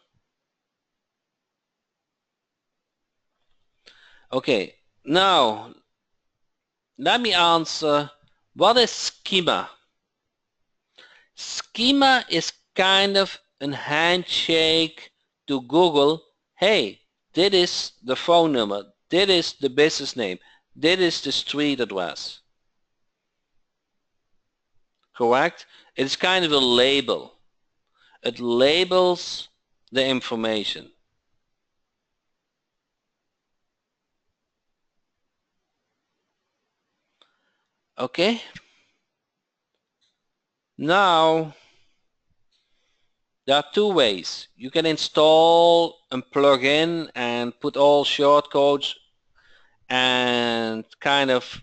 S1: Okay, now let me answer, what is schema? Schema is kind of a handshake to Google. Hey, this is the phone number, this is the business name, this is the street address. Correct? It's kind of a label. It labels the information. Okay? Now, there are two ways. You can install a plugin and put all shortcodes and kind of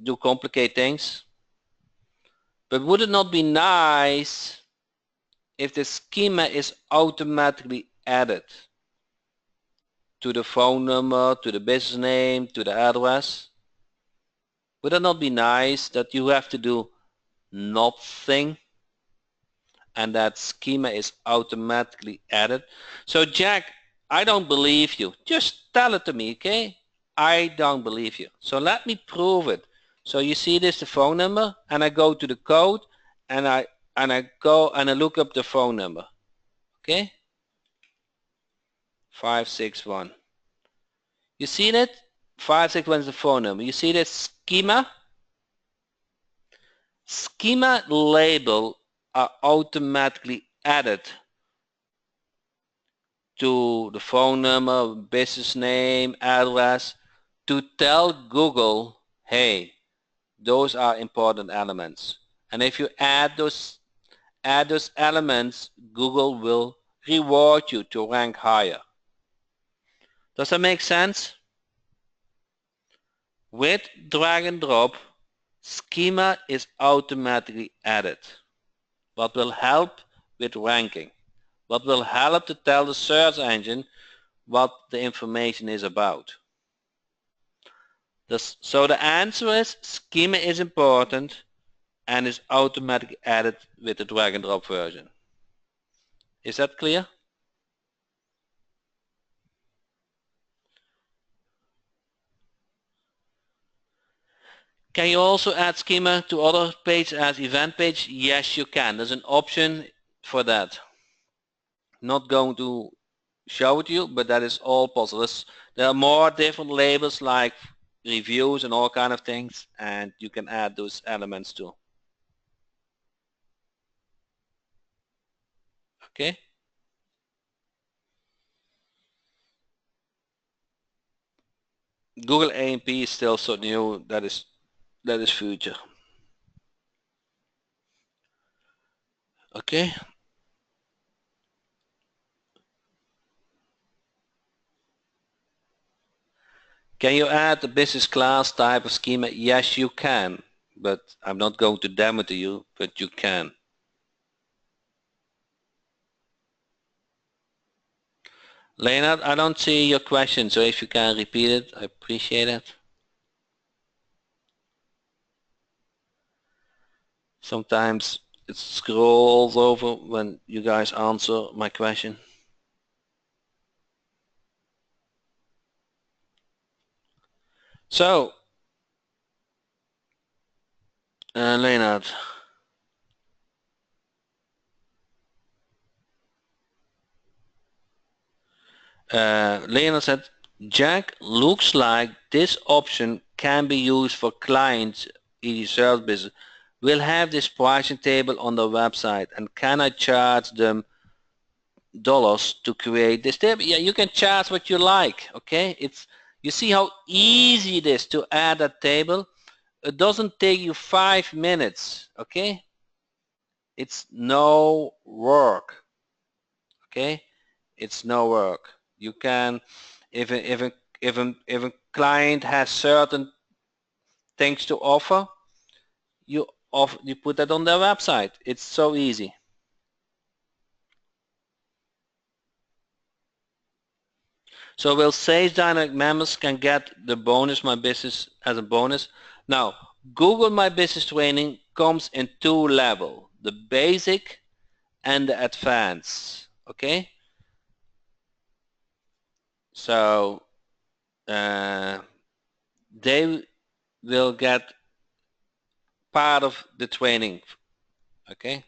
S1: do complicate things. But would it not be nice if the schema is automatically added to the phone number, to the business name, to the address? Would it not be nice that you have to do nothing and that schema is automatically added? So Jack, I don't believe you. Just tell it to me, okay? I don't believe you. So let me prove it. So you see this, the phone number, and I go to the code and I go and I look up the phone number. Okay? 561. You see that? 561 is the phone number. You see that schema? Schema label are automatically added to the phone number, business name, address to tell Google, hey, those are important elements. And if you add those elements, Google will reward you to rank higher. Does that make sense? With drag and drop, schema is automatically added. What will help with ranking? What will help to tell the search engine what the information is about? So the answer is schema is important and is automatically added with the drag and drop version. Is that clear? Can you also add schema to other pages as event page? Yes, you can. There's an option for that. Not going to show it to you, but that is all possible. There are more different labels like reviews and all kind of things, and you can add those elements too. Okay? Google AMP is still so new. That is future. Okay? Can you add the business class type of schema? Yes, you can, but I'm not going to demo to you, but you can. Leonard, I don't see your question, so if you can repeat it, I appreciate it. Sometimes it scrolls over when you guys answer my question. So, Leonard, Leonard said, Jack, looks like this option can be used for clients, e.g. service business. We'll have this pricing table on the website, and can I charge them dollars to create this table. Yeah, you can charge what you like. Okay, you see how easy it is to add a table. It doesn't take you 5 minutes. Okay, it's no work. Okay, it's no work. You can, if a client has certain things to offer, you put that on their website. It's so easy. So will Sage Dynamic members can get the bonus My Business as a bonus. Now, Google My Business training comes in 2 levels, the basic and the advanced. Okay, so they will get part of the training. Okay,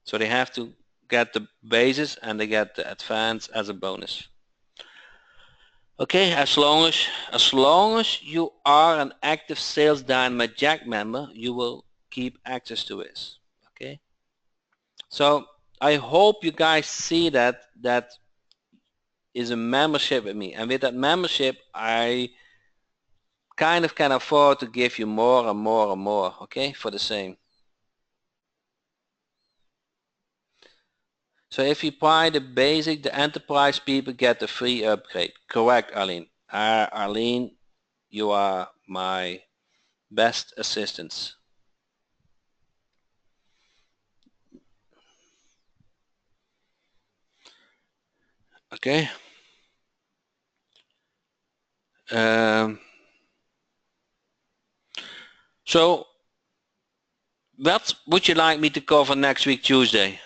S1: so they have to get the basis and they get the advanced as a bonus. Okay, as long as you are an active Sales Dynamite Jack member, you will keep access to this. Okay, so I hope you guys see that is a membership with me, and with that membership I kind of can afford to give you more and more and more. Okay, for the same. So if you buy the basic, the enterprise people get the free upgrade. Correct, Arlene. Arlene, you are my best assistants. Okay. So what would you like me to cover next week Tuesday?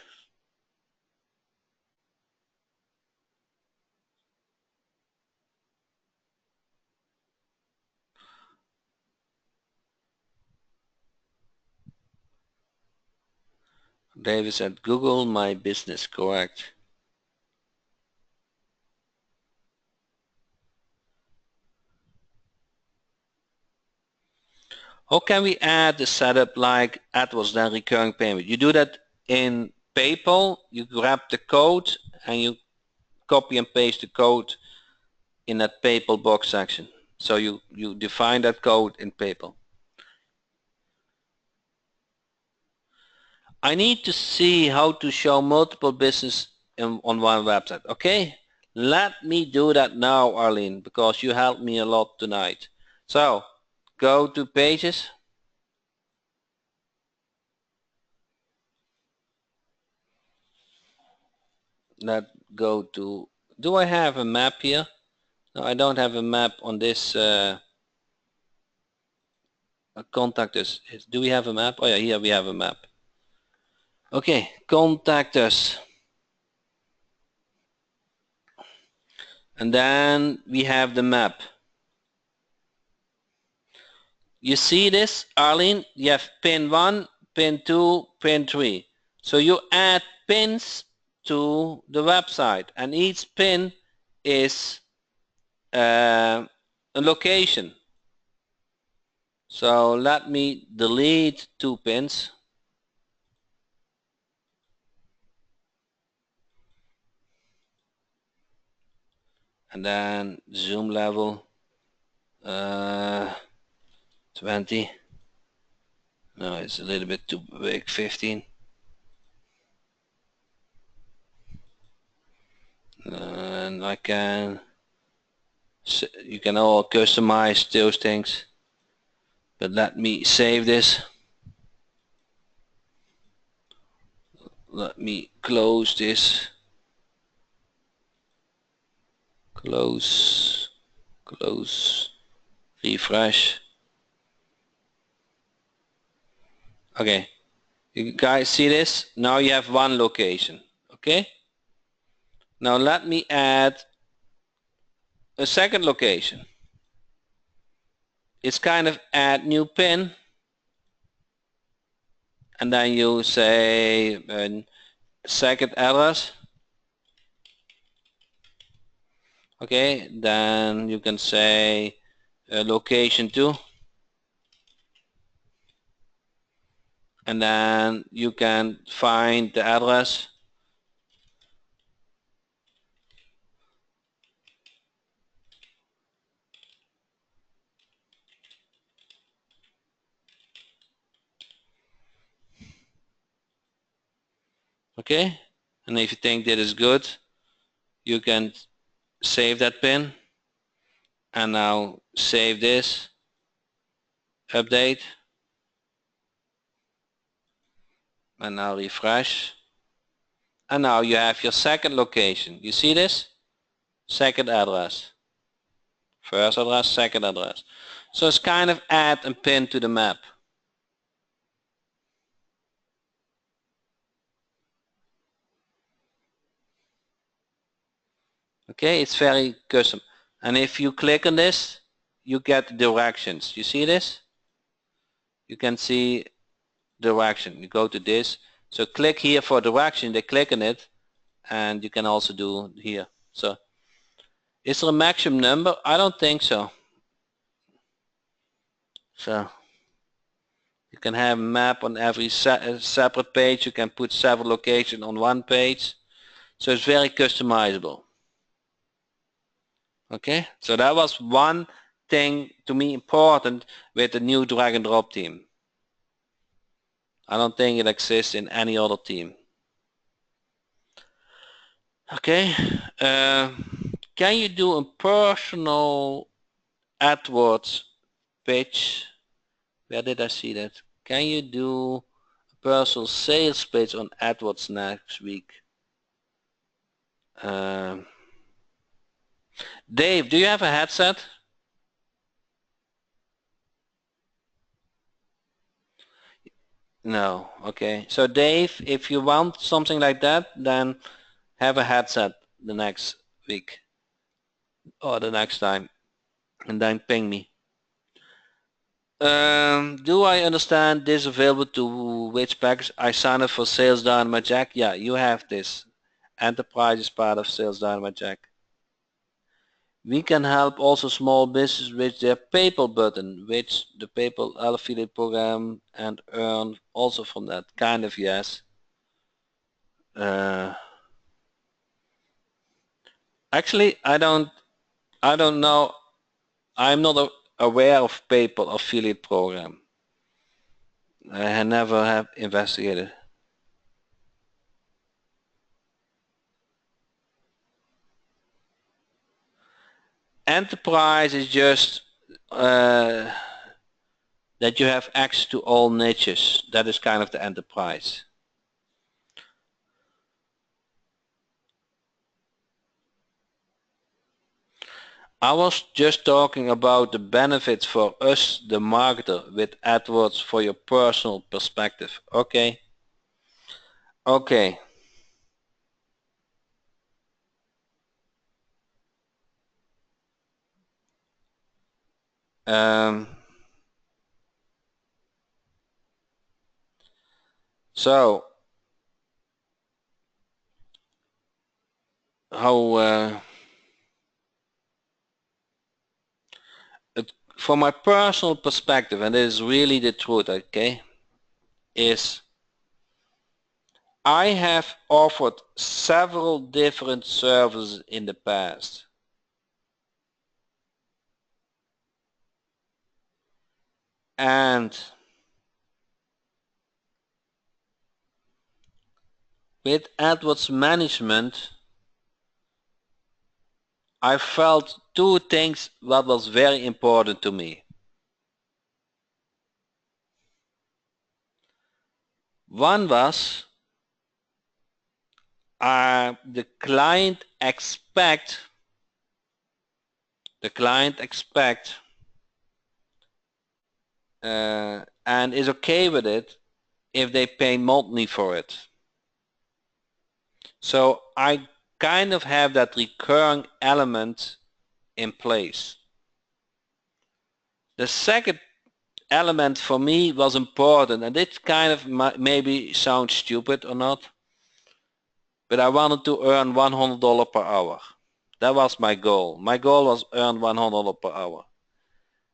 S1: David said Google My Business, correct. How can we add the setup like AdWords then recurring payment? You do that in PayPal, you grab the code and you copy and paste the code in that PayPal box section. So you define that code in PayPal. I need to see how to show multiple business on one website. Okay, let me do that now, Arlene, because you helped me a lot tonight. So go to pages. Let's go to, do I have a map here? No, I don't have a map on this contact us. Do we have a map? Oh yeah, here we have a map. Okay, contact us. And then we have the map. You see this, Arlene? You have pin 1, pin 2, pin 3. So you add pins to the website, and each pin is a location. So let me delete 2 pins. And then zoom level 20. No, it's a little bit too big, 15. And I can, you can all customize those things. But let me save this. Let me close this. Close, refresh. Okay, you guys see this? Now you have one location. Okay, now let me add a second location. It's kind of add new pin, and then you say second address. Okay, then you can say location 2, and then you can find the address Okay, and if you think that is good, you can save that pin, and now save this, update, and now refresh, and now you have your second location. You see this? Second address, first address, second address. So it's kind of add and pin to the map. Okay, it's very custom. And if you click on this, you get directions. You see this? You can see direction. You go to this. So click here for direction. They click on it, and you can also do here. So is there a maximum number? I don't think so. So you can have a map on every separate page. You can put several locations on one page. So it's very customizable. Okay, so that was one thing to me important with the new drag and drop team. I don't think it exists in any other team. Okay, can you do a personal AdWords page? Where did I see that? Can you do a personal sales page on AdWords next week? Dave, do you have a headset? No. Okay. So Dave, if you want something like that, then have a headset the next week or the next time, and then ping me. Do I understand this available to which package? I signed up for Sales Dynamite Jack. Yeah, you have this. Enterprise is part of Sales Dynamite Jack. We can help also small businesses with their PayPal button, which the PayPal affiliate program, and earn also from that. Kind of, yes. Actually, I don't know. I'm not aware of PayPal affiliate program. I never have investigated. Enterprise is just that you have access to all niches. That is kind of the enterprise. I was just talking about the benefits for us, the marketer, with AdWords for your personal perspective. Okay. Okay. So how from my personal perspective, and this is really the truth, okay, is I have offered several different services in the past. And with AdWords management, I felt two things that was very important to me. One was the client expect and is okay with it if they pay monthly for it. So I kind of have that recurring element in place. The second element for me was important, and it kind of maybe sounds stupid or not, but I wanted to earn $100 per hour. That was my goal. My goal was earn $100 per hour.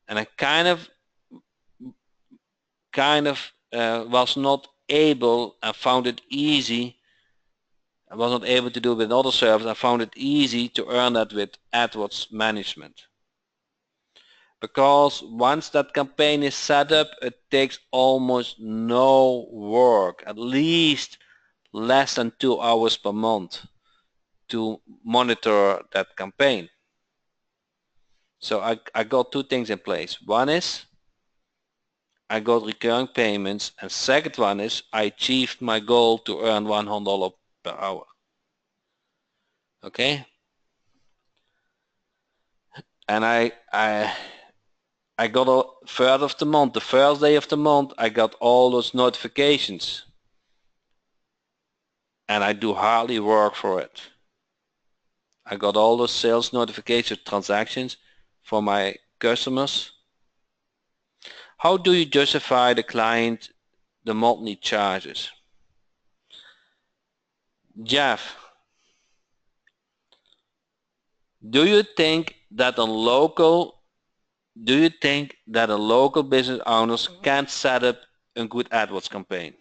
S1: And I kind of was not able, I found it easy. I was not able to do it with other services. I found it easy to earn that with AdWords management. Because once that campaign is set up, it takes almost no work, at least less than 2 hours per month to monitor that campaign. So I got two things in place. One is I got recurring payments, and second one is I achieved my goal to earn $100 per hour. Okay, and I got a third of the month, the first day of the month, I got all those notifications, and I do hardly work for it. I got all those sales notification transactions for my customers. How do you justify the client the monthly charges? Jeff, do you think that a local business owners can set up a good AdWords campaign?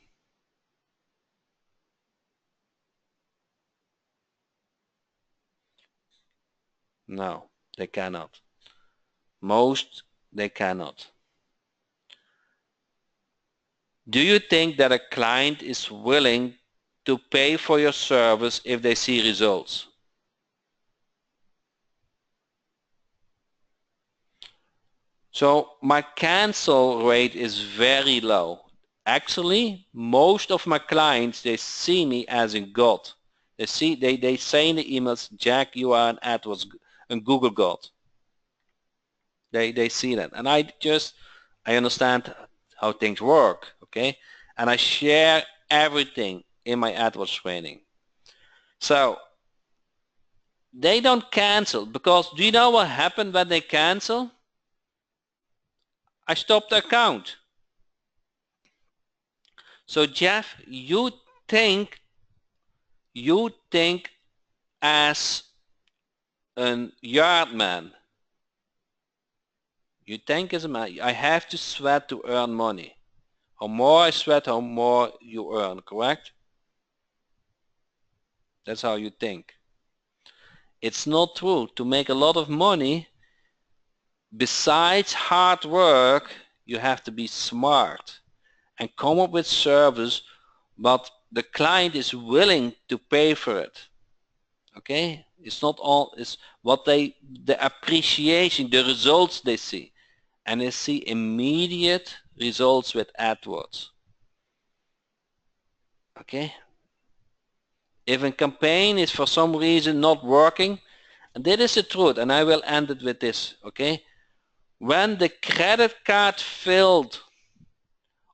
S1: No, they cannot. Most they cannot. Do you think that a client is willing to pay for your service if they see results? So my cancel rate is very low. Actually, most of my clients, they see me as a god. They say in the emails, Jack, you are an AdWords, a Google god. They see that, and I understand how things work, okay? And I share everything in my AdWords training. So they don't cancel, because do you know what happened when they cancel? I stopped the account. So Jeff, you think as a yard man, you think as a man, I have to sweat to earn money. How more I sweat, how more you earn, correct? That's how you think. It's not true. To make a lot of money, besides hard work, you have to be smart and come up with service, but the client is willing to pay for it. Okay? It's not all, it's what the appreciation, the results they see. And they see immediate results with AdWords. Okay? If a campaign is for some reason not working, and that is the truth, and I will end it with this, okay? When the credit card failed,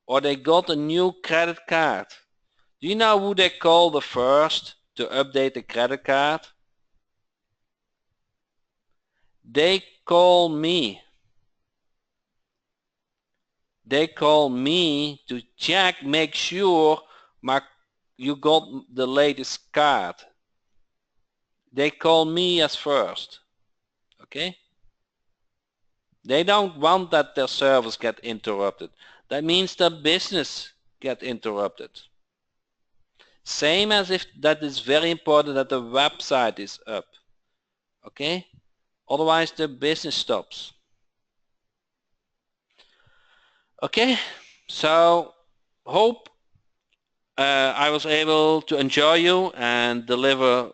S1: or they got a new credit card, do you know who they call the first to update the credit card? They call me. They call me to check, make sure you got the latest card. They call me as first. Okay? They don't want that their service get interrupted. That means their business get interrupted. Same as if that is very important that the website is up. Okay? Otherwise the business stops. Okay? So hope I was able to enjoy you and deliver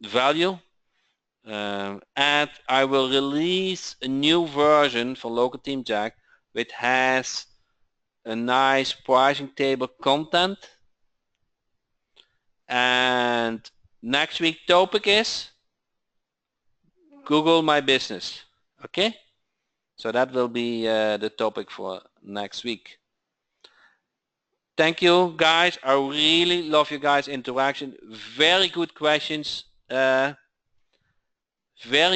S1: value. And I will release a new version for Local Team Jack which has a nice pricing table content. And next week topic is Google My Business. Okay? So that will be the topic for next week. Thank you guys. I really love you guys' interaction. Very good questions. Very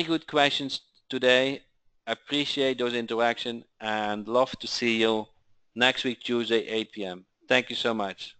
S1: good questions today. Appreciate those interaction and love to see you next week Tuesday 8 p.m. Thank you so much.